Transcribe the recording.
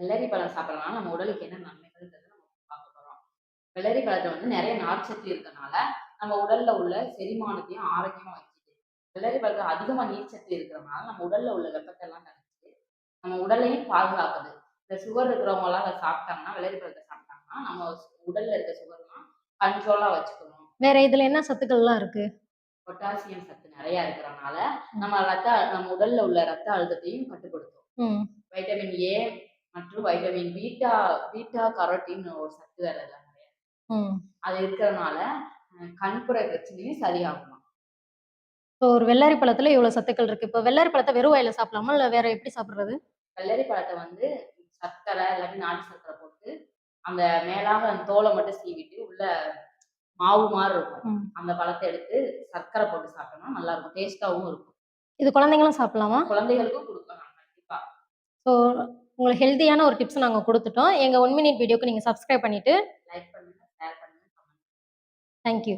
வெள்ளரி பழம் சாப்பிடறனால நம்ம உடலுக்கு என்ன நன்மைகள்ன்றத நம்ம பார்க்க போறோம். வெள்ளரி பழத்துல வந்து நிறைய நார்ச்சத்து இருக்கனால, நம்ம உடல்ல உள்ள செரிமானத்தையும் ஆரோக்கியமா வச்சுக்குது. வெள்ளரி பழத்துல அதிகமா நீர்ச்சத்து இருக்கிறனால, நம்ம உடல்ல உள்ள வெப்பத்தெல்லாம் தணிச்சு, நம்ம உடலையும் பாதுகாக்குது. இந்த சுகர் இருக்கிறவங்கலாம் அத சாப்பிட்டாங்கன்னா, வெள்ளரி பழத்த சாப்பிட்டாங்கன்னா, நம்ம உடல்ல இருக்க சுகர்லாம் கண்ட்ரோலா வச்சுக்கணும். வேற இதுல என்ன சத்துக்கள்லாம் இருக்கு? பொட்டாசியம் சத்து நிறைய இருக்கிறனால, நம்ம உடல்ல உள்ள ரத்த அழுத்தத்தையும் கட்டுப்படுத்தும். ம். வைட்டமின் ஏ மற்றும் வைட்டமின் பீட்டா பீட்டா கரோட்டின் ஒரு சத்து வேற இதுல நெறைய. ம். அது இருக்கிறனால, கண்புரை பிரச்சனையும் சரியாகுமாம். இப்போ ஒரு வெள்ளரி பழத்துல இவ்வளோ சத்துக்கள் இருக்கு. இப்போ வெள்ளரி பழத்த வெறும் வாயில சாப்பிடலாமா? இல்ல வேற எப்படி சாப்பிடுறது? வெள்ளரி பழத்த வந்து சர்க்கரை இல்லாட்டி நாட்டு சர்க்கரை போட்டு, அந்த மேலாக அந்த தோல மட்டும் சீவிட்டு, உள்ள மாவு மாரி இருக்கும். ம். அந்த பழத்த எடுத்து சர்க்கரை போட்டு சாப்பிட்டோம்னா நல்லாருக்கும். டேஸ்ட்டாவும் இருக்கும். இது குழந்தைங்களும் சாப்பிடலாமா? குழந்தைகளுக்கும் குடுக்கலாம் கண்டிப்பா. ஸோ உங்களுக்கு ஹெல்த்தியான ஒரு டிப்ஸ் நாங்க குடுத்துட்டோம். எங்க 1 மினிட் வீடியோக்கு நீங்க சப்ஸ்கிரைப் பண்ணிட்டு லைக் பண்ணுங்க, ஷேர் பண்ணுங்க, கமெண்ட் தேங்க் யூ.